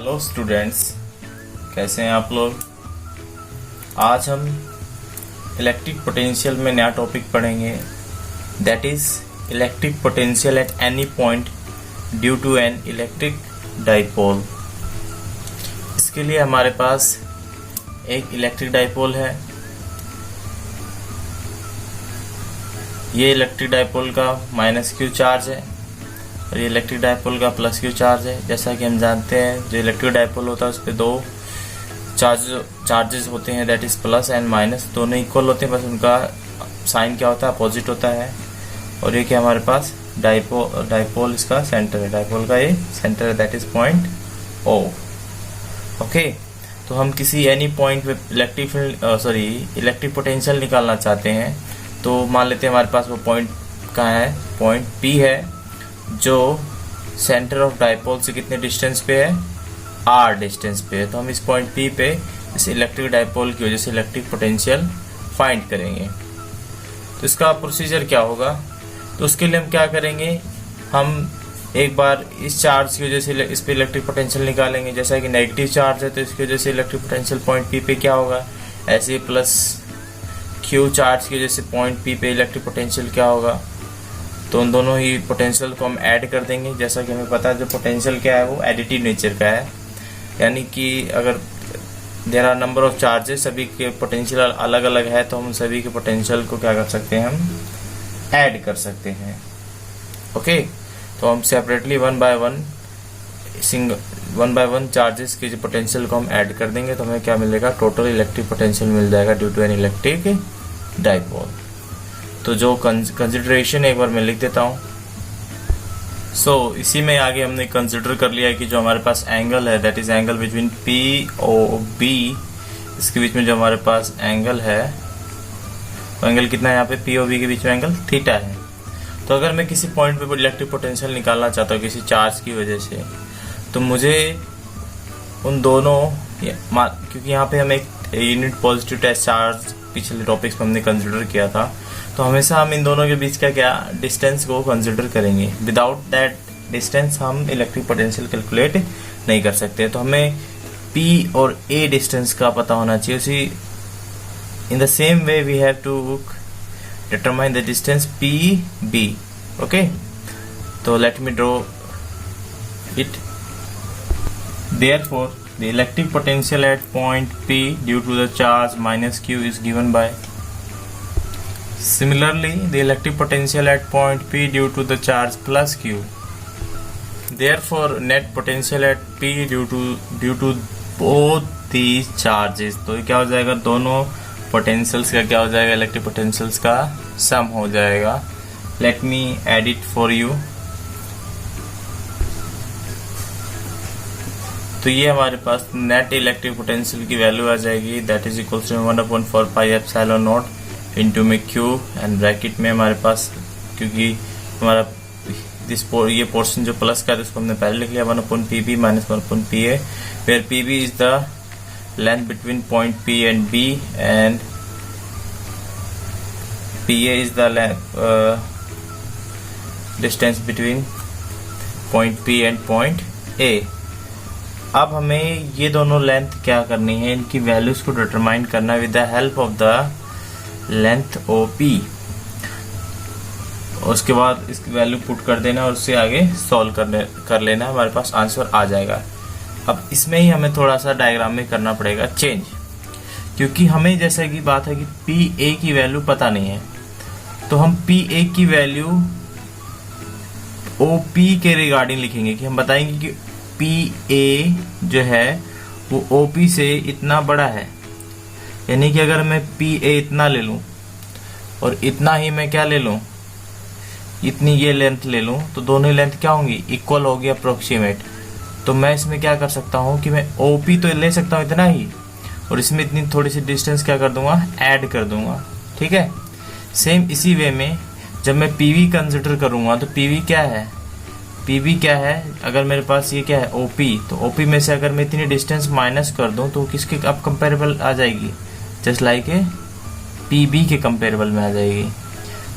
Hello students, कैसे हैं आप लोग। आज हम इलेक्ट्रिक पोटेंशियल में नया टॉपिक पढ़ेंगे, that is electric potential at any point due to an electric dipole. इसके लिए हमारे पास एक इलेक्ट्रिक डाइपोल है। ये इलेक्ट्रिक डाइपोल का माइनस क्यू चार्ज है और ये इलेक्ट्रिक डाइपोल का प्लस क्यू चार्ज है। जैसा कि हम जानते हैं, जो इलेक्ट्रिक डाइपोल होता है उस पर दो चार्जेस होते हैं, that is plus and minus. दोनों इक्वल होते हैं, बस उनका साइन क्या होता है, अपोजिट होता है। और ये क्या हमारे पास डाइपोल इसका सेंटर है, डाइपोल का ये सेंटर है, that is point O. Okay, तो हम किसी एनी पॉइंट पे इलेक्ट्रिक पोटेंशियल निकालना चाहते हैं। तो मान लेते हैं हमारे पास वो पॉइंट कहाँ है, पॉइंट पी है, जो सेंटर ऑफ डाइपोल से कितने डिस्टेंस पे है, आर डिस्टेंस पे है। तो हम इस पॉइंट पी पे इस इलेक्ट्रिक डाइपोल की वजह से इलेक्ट्रिक पोटेंशियल फाइंड करेंगे। तो इसका प्रोसीजर क्या होगा, तो उसके लिए हम क्या करेंगे, हम एक बार इस चार्ज की वजह से इस पे इलेक्ट्रिक पोटेंशियल निकालेंगे। जैसा कि नेगेटिव चार्ज है तो इसकी वजह से इलेक्ट्रिक पोटेंशियल पॉइंट पी पे क्या होगा, ऐसे प्लस क्यू चार्ज की वजह से पॉइंट पी पे इलेक्ट्रिक पोटेंशियल क्या होगा। तो उन दोनों ही पोटेंशियल को हम ऐड कर देंगे। जैसा कि हमें पता है जो पोटेंशियल क्या है वो एडिटिव नेचर का है, यानी कि अगर there are number of charges, सभी के पोटेंशियल अलग अलग है, तो हम सभी के पोटेंशियल को क्या कर सकते हैं, हम ऐड कर सकते हैं। ओके, तो हम separately one by one charges के पोटेंशियल को हम ऐड कर देंगे, तो हमें क्या मिलेगा, टोटल इलेक्ट्रिक पोटेंशियल मिल जाएगा due to an electric dipole. तो जो कंसिडरेशन एक बार मैं लिख देता हूँ। इसी में आगे हमने कंसिडर कर लिया है कि जो हमारे पास एंगल है, that is angle between P O B, इसके बीच में जो हमारे पास एंगल है, तो एंगल कितना है यहाँ पे, पी ओ बी के बीच में एंगल थीटा है। तो अगर मैं किसी पॉइंट पे इलेक्ट्रिक पोटेंशियल निकालना चाहता हूँ किसी चार्ज की वजह से, तो मुझे उन दोनों, क्योंकि यहाँ पे हम एक यूनिट पॉजिटिव टेस्ट चार्ज पिछले टॉपिक्स में हमने कंसिडर किया था, तो हमेशा हम इन दोनों के बीच का क्या डिस्टेंस को कंसिडर करेंगे। विदाउट दैट डिस्टेंस हम इलेक्ट्रिक पोटेंशियल कैलकुलेट नहीं कर सकते। तो हमें P और A डिस्टेंस का पता होना चाहिए। उसी in the same way we have to determine the distance PB। Okay, तो let me draw it. Therefore, the electric potential at point P due to the charge minus Q is given by. Similarly, the electric potential at point P due to the charge plus Q. Therefore, net potential at P due to both these charges. तो क्या हो जाएगा, दोनों potentials का क्या हो जाएगा, electric potentials का सम हो जाएगा। Let me add it for you. तो ये हमारे पास नेट इलेक्ट्रिक पोटेंशियल की वैल्यू आ जाएगी, that is equal to 1/4 pi epsilon naught into में क्यू एंड ब्रैकेट में हमारे पास, क्योंकि हमारा ये पोर्शन जो प्लस का है उसको हमने पहले लिख लिया, 1/PB minus 1/PA, where PB is the length between point P and B and PA is the distance between point P and point A। अब हमें ये दोनों लेंथ क्या करनी है, इनकी वैल्यूज को डिटरमाइन करना with the help of the length OP। उसके बाद इसकी वैल्यू पुट कर देना और उससे आगे सॉल्व कर लेना, हमारे पास आंसर आ जाएगा। अब इसमें ही हमें थोड़ा सा डायग्राम में करना पड़ेगा चेंज, क्योंकि हमें जैसा कि बात है कि PA की वैल्यू पता नहीं है, तो हम PA की वैल्यू OP के रिगार्डिंग लिखेंगे कि हम बताएंगे कि PA जो है वो OP से इतना बड़ा है, यानी कि अगर मैं PA इतना ले लूं और इतना ही मैं क्या ले लूं, इतनी ये लेंथ ले लूं, तो दोनों लेंथ क्या होंगी, इक्वल होगी, अप्रोक्सीमेट। तो मैं इसमें क्या कर सकता हूं कि मैं OP तो ले सकता हूं इतना ही, और इसमें इतनी थोड़ी सी डिस्टेंस क्या कर दूंगा, ऐड कर दूंगा। ठीक है, सेम इसी वे में जब मैं PV कंसिडर करूंगा, तो PV क्या है, PB क्या है, अगर मेरे पास ये क्या है OP, तो OP में से अगर मैं इतनी डिस्टेंस माइनस कर दूं तो किसके अब कंपेरेबल आ जाएगी, जस्ट लाइक PB के कंपेरेबल में आ जाएगी।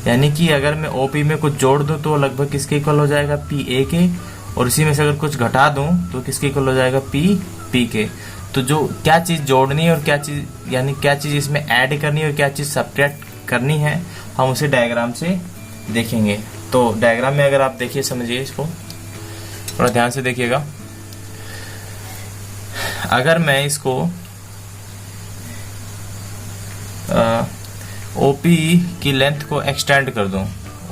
यानी कि अगर मैं OP में कुछ जोड़ दूं तो लगभग किसके इक्वल हो जाएगा, PA के, और इसी में से अगर कुछ घटा दूं तो किसके इक्वल हो जाएगा, पी के। तो जो क्या चीज़ जोड़नी है और क्या चीज़, यानी क्या चीज़ इसमें ऐड करनी है और क्या चीज़ सब्ट्रैक्ट करनी है, हम उसे डायग्राम से देखेंगे। तो डायग्राम में अगर आप देखिए, समझिए इसको, थोड़ा ध्यान से देखिएगा। अगर मैं इसको ओपी की लेंथ को एक्सटेंड कर दूं,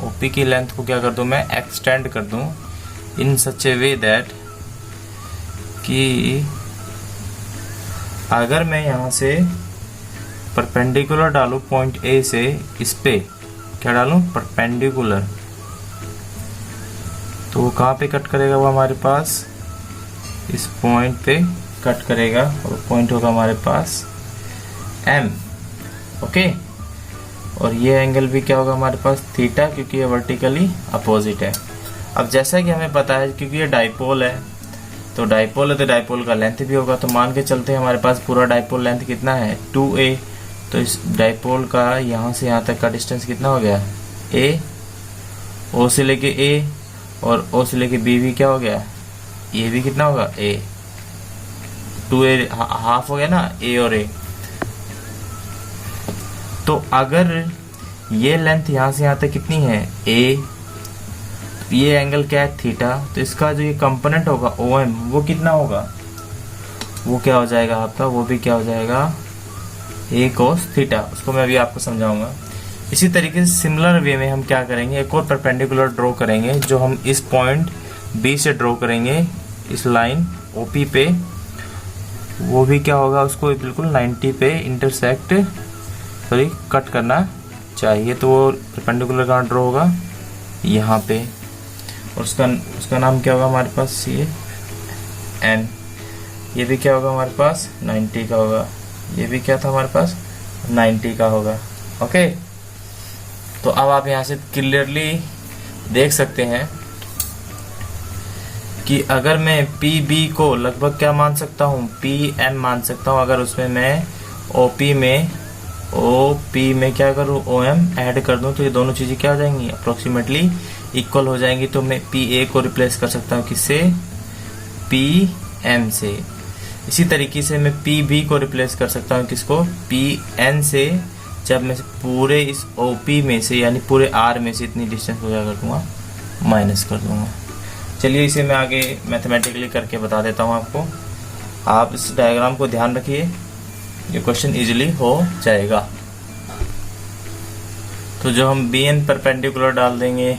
ओपी की लेंथ को क्या कर दूं, मैं एक्सटेंड कर दूं इन सच ए वे दैट कि अगर मैं यहां से परपेंडिकुलर डालूं पॉइंट ए से, इस पे क्या डालूं, परपेंडिकुलर, तो वो कहाँ पे कट करेगा, वो हमारे पास इस पॉइंट पे कट करेगा और पॉइंट होगा हमारे पास एम। ओके, और ये एंगल भी क्या होगा हमारे पास, थीटा, क्योंकि ये वर्टिकली अपोजिट है। अब जैसा कि हमें पता है, क्योंकि ये डाइपोल है, तो डाइपोल है तो डाइपोल का लेंथ भी होगा। तो मान के चलते हैं हमारे पास पूरा डाइपोल लेंथ कितना है, 2a। तो इस डाइपोल का यहाँ से यहाँ तक का डिस्टेंस कितना हो गया, a। ओ से लेके a और ओ से लेके b भी क्या हो गया, ये भी कितना होगा, a। 2a हाफ हो गया ना, a और a। तो अगर ये लेंथ यहाँ से यहाँ तक कितनी है, a, ये एंगल क्या है, थीटा, तो इसका जो ये कंपोनेंट होगा OM, वो कितना होगा, वो क्या हो जाएगा आपका, वो भी क्या हो जाएगा, a cos थीटा। उसको मैं अभी आपको समझाऊंगा। इसी तरीके से सिमिलर वे में हम क्या करेंगे, एक और परपेंडिकुलर ड्रॉ करेंगे, जो हम इस पॉइंट B से ड्रॉ करेंगे, इस लाइन OP पे, वो भी क्या होगा, उसको बिल्कुल 90 पे इंटरसेक्ट, सॉरी कट करना चाहिए। तो वो परपेंडिकुलर कहाँ ड्रॉ होगा, यहाँ पे, और उसका नाम क्या होगा हमारे पास, ये एन। ये भी क्या होगा हमारे पास, 90 का होगा। ये भी क्या था हमारे पास, 90 का होगा। ओके, तो अब आप यहाँ से क्लियरली देख सकते हैं कि अगर मैं PB को लगभग क्या मान सकता हूँ, PM मान सकता हूँ। अगर उसमें मैं OP में क्या करूँ, OM ऐड कर दूँ, तो ये दोनों चीज़ें क्या हो जाएंगी, अप्रोक्सीमेटली इक्वल हो जाएंगी। तो मैं PA को रिप्लेस कर सकता हूँ किससे, PM से। इसी तरीके से मैं PB को रिप्लेस कर सकता हूँ किसको, PN से, जब मैं पूरे इस OP में से, यानी पूरे R में से इतनी डिस्टेंस को क्या कर दूंगा, माइनस कर दूंगा। चलिए इसे मैं आगे मैथमेटिकली करके बता देता हूँ आपको। आप इस डायग्राम को ध्यान रखिए, ये क्वेश्चन इजीली हो जाएगा। तो जो हम BN परपेंडिकुलर डाल देंगे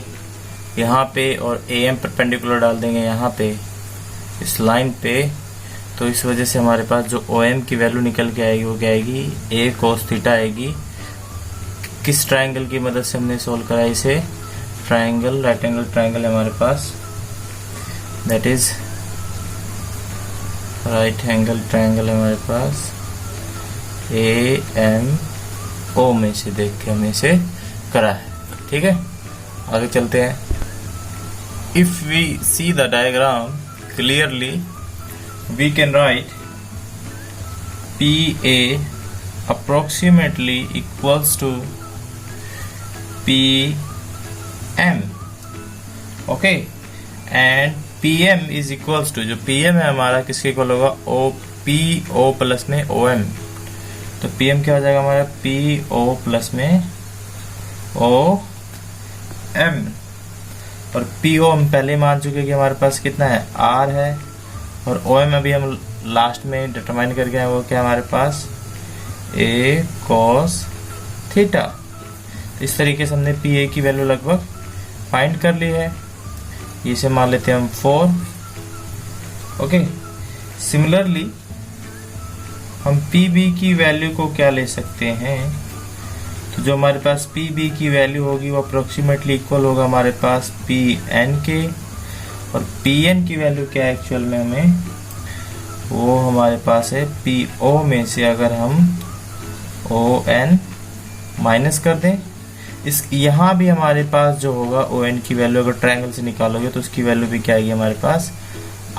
यहाँ पे और AM परपेंडिकुलर डाल देंगे यहाँ पे इस लाइन पे, तो इस वजह से हमारे पास जो OM की वैल्यू निकल के आएगी वो क्या आएगी, A cos थीटा आएगी। किस ट्रायंगल की मदद से हमने सोल्व करा इसे, ट्रायंगल, राइट एंगल ट्रायंगल है हमारे पास, that is right angle triangle है हमारे पास, AMO में से देख के हमने इसे करा है। ठीक है, आगे चलते हैं। If we see the diagram clearly we can write PA approximately equals to PM, okay, and PM is equals to, जो PM है हमारा किसके इक्वल होगा, PO प्लस में OM। तो PM क्या हो जाएगा हमारा, PO प्लस में OM, और PO हम पहले मान चुके कि हमारे पास कितना है, R है, और OM अभी हम लास्ट में डिटरमाइन करके आए, वो क्या हमारे पास, A cos थीटा। तो इस तरीके से हमने PA की वैल्यू लगभग फाइंड कर ली है। इसे मान लेते हैं हम 4। ओके, सिमिलरली हम PB की वैल्यू को क्या ले सकते हैं, तो जो हमारे पास PB की वैल्यू होगी वो अप्रोक्सीमेटली इक्वल होगा हमारे पास PN के, और PN की वैल्यू क्या है एक्चुअल में हमें, वो हमारे पास है PO में से अगर हम ON माइनस कर दें, इस यहाँ भी हमारे पास जो होगा ON की वैल्यू अगर ट्रायंगल से निकालोगे तो उसकी वैल्यू भी क्या आएगी हमारे पास,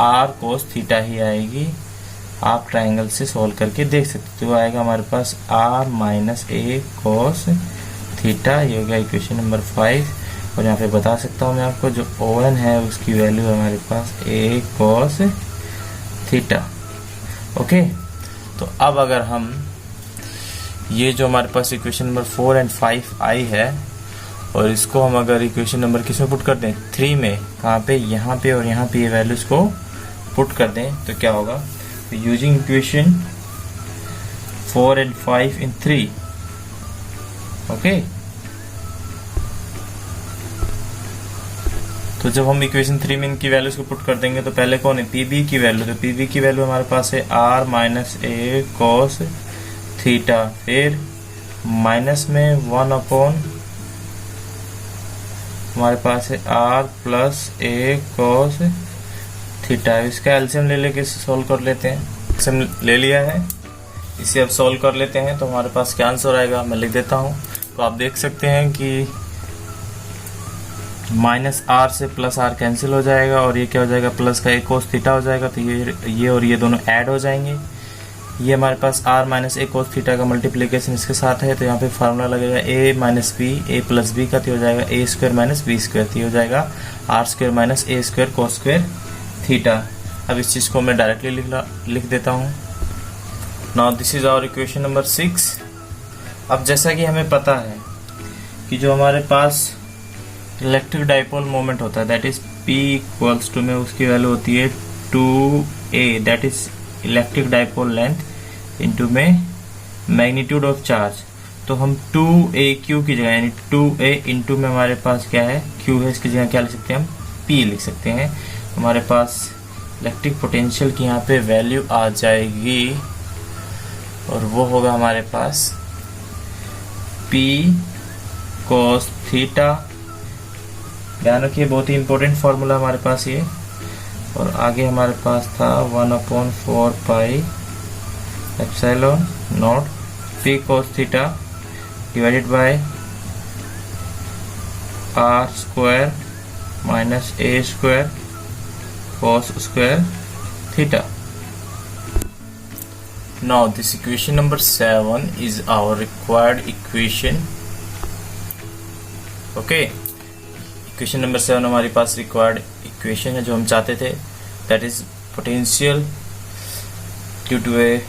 R cos थीटा ही आएगी। आप ट्रायंगल से सॉल्व करके देख सकते हो, तो आएगा हमारे पास R minus A cos theta. ये हो गया इक्वेशन नंबर 5। और यहाँ पे बता सकता हूँ मैं आपको, जो ON है उसकी वैल्यू है हमारे पास A cos थीटा। ओके, तो अब अगर हम ये जो हमारे पास इक्वेशन नंबर 4 एंड 5 आई है, और इसको हम अगर इक्वेशन नंबर किस में पुट कर दें, 3 में, कहाँ पे, यहाँ पे, और यहाँ पे ये वैल्यूज को पुट कर दें, तो क्या होगा, using equation 4 and 5 in 3। Okay, तो जब हम इक्वेशन 3 में इनकी वैल्यूज को पुट कर देंगे, तो पहले कौन है, PB की वैल्यू, तो PB की वैल्यू हमारे पास है R minus A cos theta, फिर माइनस में 1 अपॉन हमारे पास है R plus A cos theta. इसका एलसीएम ले लेके सॉल्व कर लेते हैं। एलसीएम ले लिया है, इसे अब सॉल्व कर लेते हैं, तो हमारे पास क्या आंसर आएगा, मैं लिख देता हूँ। तो आप देख सकते हैं कि माइनस R से प्लस R कैंसिल हो जाएगा, और ये क्या हो जाएगा, प्लस का A cos थीटा हो जाएगा, तो ये और ये दोनों ऐड हो जाएंगे। ये हमारे पास R minus A cos theta का मल्टीप्लिकेशन इसके साथ है, तो यहाँ पे फार्मूला लगेगा A minus B, A plus B का, तो हो जाएगा A square minus B square, तो हो जाएगा R square minus A square cos square theta. अब इस चीज़ को मैं डायरेक्टली लिख देता हूँ। Now this is our equation number 6। अब जैसा कि हमें पता है कि जो हमारे पास इलेक्ट्रिक डाइपोल मोमेंट होता है, that is P equals to में उसकी वैल्यू होती है 2A, that is electric dipole length into में मैग्नीट्यूड ऑफ चार्ज। तो हम 2AQ की जगह, यानी 2A इंटू में हमारे पास क्या है, Q है, इसकी जगह क्या लिख सकते हैं, हम P लिख सकते हैं। हमारे पास इलेक्ट्रिक पोटेंशियल की यहाँ पे वैल्यू आ जाएगी, और वो होगा हमारे पास P cos थीटा। ध्यान रखिए, बहुत ही इंपॉर्टेंट फॉर्मूला हमारे पास ये। और आगे हमारे पास था 1/4 pi epsilon naught P cos theta divided by R square minus A square cos square theta. Now this equation number 7 is our required equation. Okay, equation number 7 हमारे पास रिक्वायर्ड इक्वेशन है जो हम चाहते थे, that is potential due to a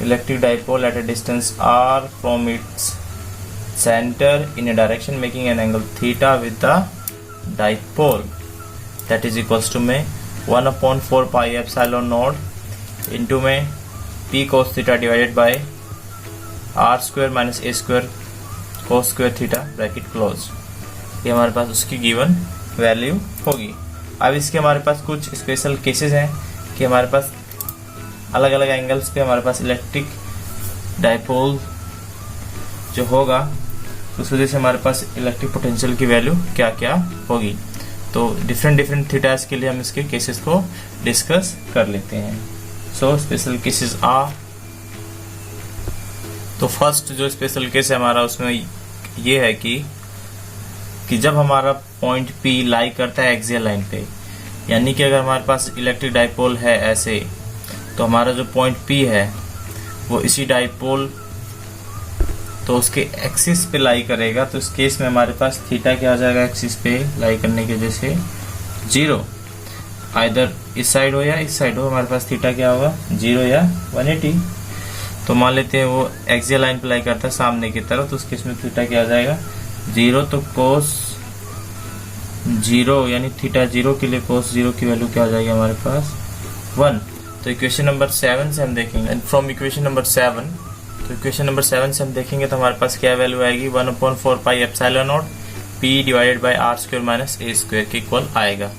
electric dipole at a distance r from its centre in a direction making an angle theta with the dipole, that is equals to में 1/4 pi epsilon naught into में P cos theta divided by R square minus A square cos square theta bracket close. ये हमारे पास उसकी given value होगी। अब इसके हमारे पास कुछ स्पेशल केसेस हैं कि हमारे पास अलग अलग एंगल्स पे हमारे पास इलेक्ट्रिक डाइपोल जो होगा, उस वजह से हमारे पास इलेक्ट्रिक पोटेंशियल की वैल्यू क्या क्या होगी। तो डिफरेंट थीटास के लिए हम इसके केसेस को डिस्कस कर लेते हैं। सो स्पेशल केसेस तो फर्स्ट जो स्पेशल केस है हमारा, उसमें ये है कि जब हमारा पॉइंट P लाई करता है एक्सियल लाइन पे, यानी कि अगर हमारे पास इलेक्ट्रिक डाइपोल है ऐसे, तो हमारा जो पॉइंट P है वो इसी डाइपोल तो उसके एक्सिस पे लाई करेगा। तो इस केस में हमारे पास थीटा क्या आ जाएगा, एक्सिस पे लाई करने की वजह से 0, आइदर इस साइड हो या इस साइड हो, हमारे पास थीटा क्या होगा 0 या 180। तो मान लेते हैं वो एक्सियल लाइन पे लाई करता है सामने की तरफ, तो उस केस में थीटा क्या आ जाएगा 0। तो cos 0 यानी थीटा 0 के लिए cos 0 की वैल्यू क्या आ जाएगी हमारे पास 1। तो इक्वेशन नंबर 7 से हम देखेंगे, एंड फ्रॉम इक्वेशन नंबर 7, तो इक्वेशन नंबर 7 से हम देखेंगे तो हमारे पास क्या वैल्यू आएगी 1/4 pi epsilon naught P divided by R square minus A square के इक्वल आएगा।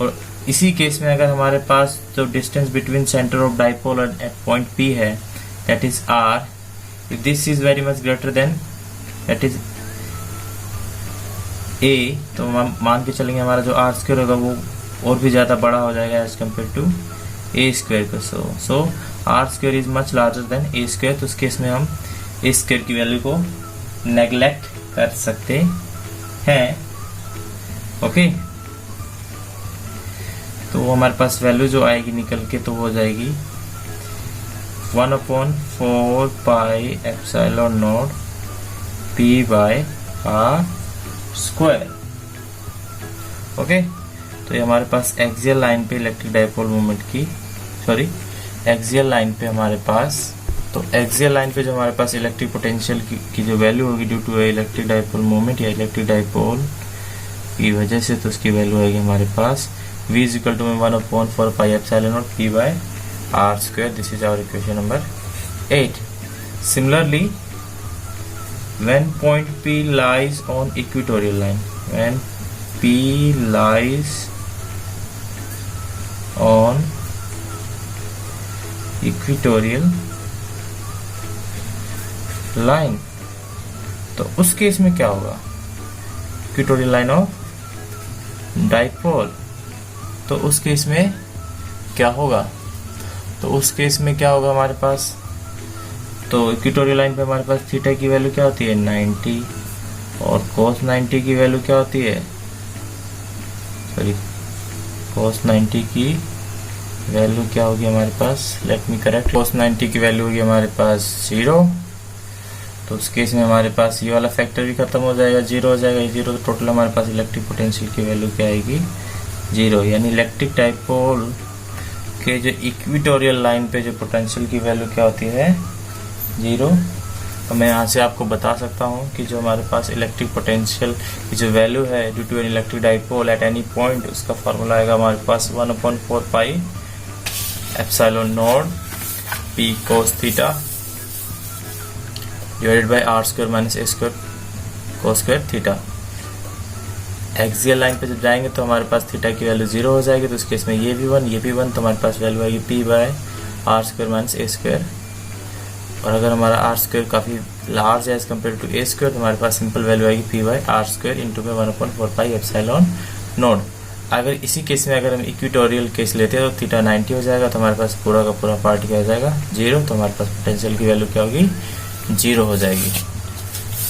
और इसी केस में अगर हमारे पास जो distance between centre of dipole at point P है, that is R, if this is very much greater than that is A, तो मान के चलेंगे हमारा जो R स्क्वायर होगा वो और भी ज्यादा बड़ा हो जाएगा as compare to A square का। So R square is much larger than A square. तो उस केस में हम A स्क्वायर की वैल्यू को नेग्लेक्ट कर सकते हैं। ओके, तो हमारे पास वैल्यू जो आएगी निकल के तो हो जाएगी 1/4 pi epsilon naught P bye R square. Okay, तो ये हमारे पास एक्सियल लाइन पे इलेक्ट्रिक डाइपोल मोमेंट की एक्सियल लाइन पे हमारे पास, तो एक्सियल लाइन पे जो हमारे पास इलेक्ट्रिक पोटेंशियल की जो वैल्यू होगी due to electric dipole moment या इलेक्ट्रिक डाइपोल की वजह से, तो उसकी वैल्यू आएगी हमारे पास V is equal to 1/4 pi epsilon naught P bye R square. This is our equation number 8. Similarly, when point P lies on equatorial line, when P lies on equatorial line, तो उस case में क्या होगा? Equatorial line of dipole, तो उस case में क्या होगा? तो उस केस में क्या होगा हमारे पास? तो इक्वेटोरियल लाइन पे हमारे पास थीटा की वैल्यू क्या होती है? 90, और cos 90 की वैल्यू क्या होती है? cos 90 की वैल्यू क्या होगी हमारे पास? Let me correct. cos 90 की वैल्यू होगी हमारे पास 0. तो उस केस में हमारे पास ये वाला फैक्टर भी खत्म हो जाएगा, 0 हो जाएगा. 0 तो टोटल हमारे पास इलेक्ट्रिक पोटेंशियल की वैल्यू क्या आएगी? 0. यानी इलेक्ट्रिक डाइपोल के जो इक्वेटोरियल लाइन पे जो पोटेंशियल की वैल्यू क्या होती है? 0. तो मैं यहाँ से आपको बता सकता हूँ कि जो हमारे पास इलेक्ट्रिक पोटेंशियल की जो वैल्यू है due to an electric dipole at any point, उसका फॉर्मूला आएगा हमारे पास 1/4 pi epsilon naught P cos theta divided by R square minus A square cos square theta. Axial line पे जब जाएंगे तो हमारे पास थीटा की वैल्यू 0 हो जाएगी. तो उस केस में ये भी 1, तो हमारे पास वैल्यू आएगी P bye R square minus A square. और अगर हमारा R स्क्वायर काफ़ी लार्ज है as compare to A square, तो हमारे पास सिंपल वैल्यू आएगी P bye R square into में 1/4 पाई एप्सिलॉन नॉट. अगर इसी केस में अगर हम इक्वेटोरियल केस लेते हैं तो थीटा 90 हो जाएगा. तो हमारे पास पूरा का पूरा पार्ट क्या हो जाएगा? 0. तो हमारे पास पोटेंशियल की वैल्यू क्या होगी? 0 हो जाएगी,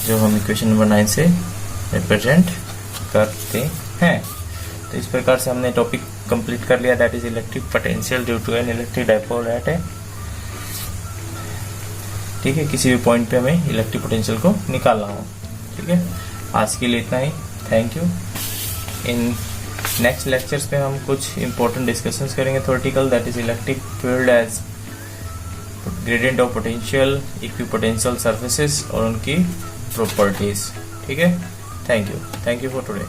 जो हम इक्वेशन नंबर 9 से रिप्रेजेंट करते हैं. तो इस प्रकार से हमने टॉपिक कंप्लीट कर लिया, that is electric potential due to an electric dipole at A. ठीक है, किसी भी पॉइंट पे हमें इलेक्ट्रिक पोटेंशियल को निकालना हो. ठीक है, आज के लिए इतना ही. Thank you. In next lectures पे हम कुछ इंपॉर्टेंट डिस्कशंस करेंगे theoretical, that is electric field as gradient of potential, equipotential surfaces और उनकी प्रॉपर्टीज. ठीक है, थैंक यू फॉर टुडे.